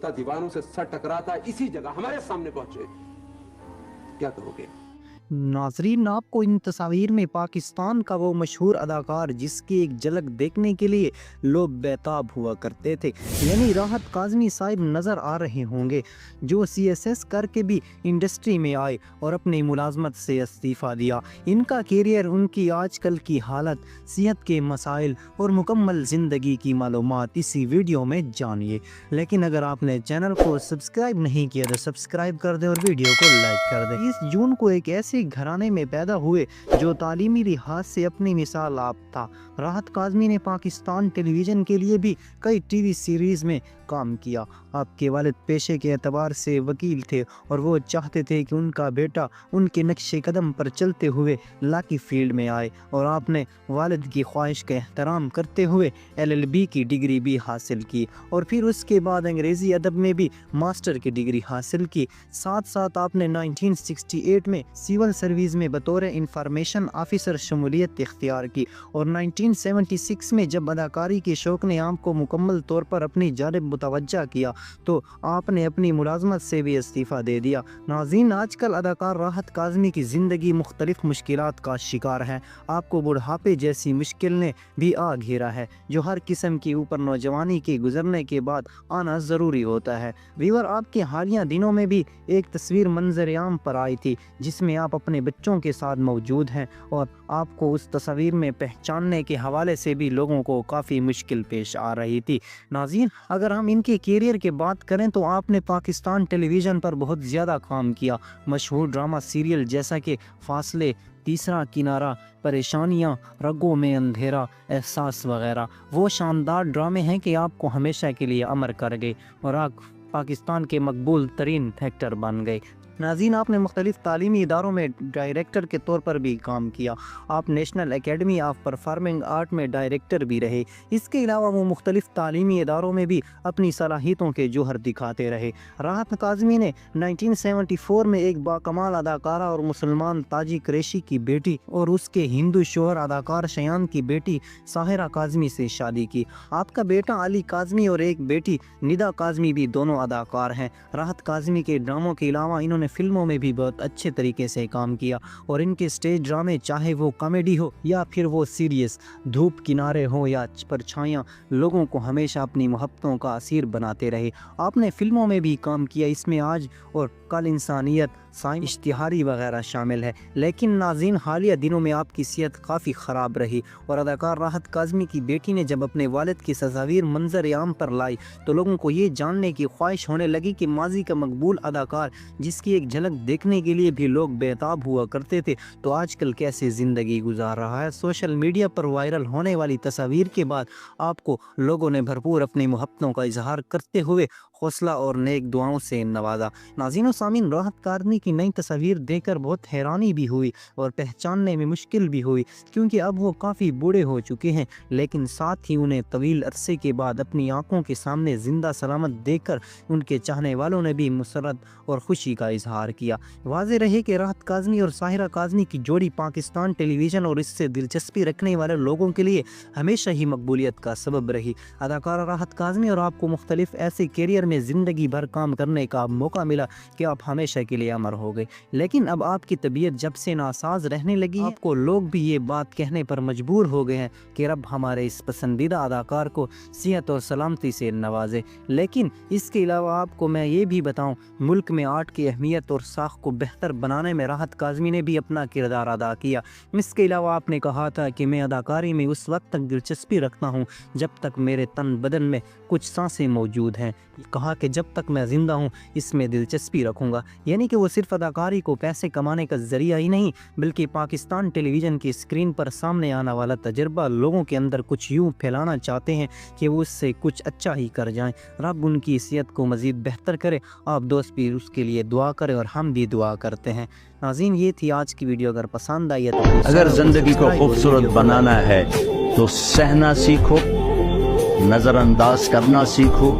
गुफ्ता दीवारों से सर टकराता इसी जगह हमारे सामने पहुंचे, क्या करोगे? नाजरीन, आपको इन तस्वीर में पाकिस्तान का वो मशहूर अदाकार जिसकी एक झलक देखने के लिए लोग बेताब हुआ करते थे, यानी राहत काज़मी साहिब नज़र आ रहे होंगे, जो CSS करके भी इंडस्ट्री में आए और अपनी मुलाजमत से इस्तीफ़ा दिया। इनका कैरियर, उनकी आजकल की हालत, सेहत के मसाइल और मुकम्मल ज़िंदगी की मालूमात इसी वीडियो में जानिए। लेकिन अगर आपने चैनल को सब्सक्राइब नहीं किया तो सब्सक्राइब कर दें और वीडियो को लाइक कर दें। 20 जून को एक ऐसे घराने में पैदा हुए जो तालीमी लिहाज से अपनी मिसाल आप था। राहत काज़मी ने पाकिस्तान टेलीविज़न के लिए भी कई टीवी सीरीज़ में काम किया। आपके वालिद पेशे के एतबार से वकील थे और वो चाहते थे कि उनका बेटा उनके नक्शे कदम पर चलते हुए लॉ की फील्ड में आए, और आपने वालिद की ख्वाहिश का एहतराम करते हुए LLB की डिग्री भी हासिल की और फिर उसके बाद अंग्रेज़ी अदब में भी मास्टर की डिग्री हासिल की। साथ साथ आपने 1968 में सिविल सर्विस में बतौर इंफॉर्मेशन ऑफिसर शमूलियत इख्तियार की और 1976 में जब अदाकारी के शौक़ ने आपको मुकम्मल तौर पर अपनी जानिब मुतवज्जा किया तो आपने अपनी मुलाजमत से भी इस्तीफ़ा दे दिया। नाज़रीन, आजकल अदाकार राहत काज़मी की ज़िंदगी मुख्तलिफ मुश्किलात का शिकार है। आपको बुढ़ापे जैसी मुश्किल ने भी आ घेरा है, जो हर किस्म के ऊपर नौजवानी के गुजरने के बाद आना ज़रूरी होता है। व्यूअर, आपके हालिया दिनों में भी एक तस्वीर मंजर-ए-आम पर आई थी जिसमें आप अपने बच्चों के साथ मौजूद हैं, और आपको उस तस्वीर में पहचानने के हवाले से भी लोगों को काफ़ी मुश्किल पेश आ रही थी। नाज़रीन, अगर हम इनके कैरियर की बात करें तो आपने पाकिस्तान टेलीविज़न पर बहुत ज़्यादा काम किया। मशहूर ड्रामा सीरियल जैसा कि फासले, तीसरा किनारा, परेशानियाँ, रगों में अंधेरा, एहसास वगैरह वो शानदार ड्रामे हैं कि आपको हमेशा के लिए अमर कर गए और आप पाकिस्तान के मकबूल तरीन एक्टर बन गए। नाज़रीन, आपने मुख्तलिफ तालीमी इदारों में डायरेक्टर के तौर पर भी काम किया। आप national academy of performing art में डायरेक्टर भी रहे। इसके अलावा वो मुख्तलिफ तालीमी इदारों में भी अपनी सलाहियतों के जौहर दिखाते रहे। राहत काज़मी ने 1974 में एक बाकमाल अदाकारा और मुसलमान ताजी कुरैशी की बेटी और उसके हिंदू शोहर अदाकार शयान की बेटी साहिरा काज़मी से शादी की। आपका बेटा अली काज़मी और एक बेटी निदा काज़मी भी दोनों अदाकार हैं। राहत काज़मी के ड्रामों के अलावा इन्होंने फिल्मों में भी बहुत अच्छे तरीके से काम किया और इनके स्टेज ड्रामे, चाहे वो कॉमेडी हो या फिर वो सीरियस, धूप किनारे हो या परछाइयाँ, लोगों को हमेशा अपनी मोहब्बतों का असीर बनाते रहे। आपने फिल्मों में भी काम किया, इसमें आज और कल इंसानियत, साइंस, इश्तिहारी वगैरह शामिल है। लेकिन नाज़रीन, हालिया दिनों में आपकी सेहत काफ़ी ख़राब रही और अदाकार राहत काज़मी की बेटी ने जब अपने वालिद की तस्वीर मंजर-ए-आम पर लाई तो लोगों को ये जानने की ख्वाहिश होने लगी कि माजी का मकबूल अदाकार जिसकी एक झलक देखने के लिए भी लोग बेताब हुआ करते थे तो आजकल कैसे ज़िंदगी गुजार रहा है। सोशल मीडिया पर वायरल होने वाली तस्वीर के बाद आपको लोगों ने भरपूर अपनी मोहब्बतों का इजहार करते हुए हौसला और नेक दुआओं से नवाजा। नाज़रीन और सामीन, राहत काज़मी की नई तस्वीर देखकर बहुत हैरानी भी हुई और पहचानने में मुश्किल भी हुई, क्योंकि अब वो काफ़ी बूढ़े हो चुके हैं, लेकिन साथ ही उन्हें तवील अरसे के बाद अपनी आंखों के सामने जिंदा सलामत देखकर उनके चाहने वालों ने भी मुसरत और खुशी का इजहार किया। वाज़ेह रहे कि राहत काज़मी और साहिरा काज़मी की जोड़ी पाकिस्तान टेलीविज़न और इससे दिलचस्पी रखने वाले लोगों के लिए हमेशा ही मकबूलियत का सबब रही। अदाकारा राहत काज़मी और आपको मुख्तलिफ ऐसे कैरियर में ज़िंदगी भर काम करने का मौका मिला कि आप हमेशा के लिए अमर हो गए। लेकिन अब आपकी तबीयत जब से नासाज रहने लगी, आपको लोग भी ये बात कहने पर मजबूर हो गए हैं कि रब हमारे इस पसंदीदा अदाकार को सेहत और सलामती से नवाजे। लेकिन इसके अलावा आपको मैं ये भी बताऊं, मुल्क में आर्ट की अहमियत और साख को बेहतर बनाने में राहत काज़मी ने भी अपना किरदार अदा किया। इसके अलावा आपने कहा था कि मैं अदाकारी में उस वक्त तक दिलचस्पी रखता हूँ जब तक मेरे तन बदन में कुछ सांसें मौजूद हैं। कहा कि जब तक मैं ज़िंदा हूँ इसमें दिलचस्पी रखूँगा, यानी कि वो सिर्फ अदाकारी को पैसे कमाने का ज़रिया ही नहीं बल्कि पाकिस्तान टेलीविज़न की स्क्रीन पर सामने आने वाला तजर्बा लोगों के अंदर कुछ यूँ फैलाना चाहते हैं कि वो उससे कुछ अच्छा ही कर जाएं। रब उनकी सेहत को मज़ीद बेहतर करे। आप दोस्त भी उसके लिए दुआ करें और हम भी दुआ करते हैं। नाज़रीन, ये थी आज की वीडियो। अगर पसंद आई है तो अगर ज़िंदगी को खूबसूरत बनाना है तो सहना सीखो, नज़रअंदाज करना सीखो,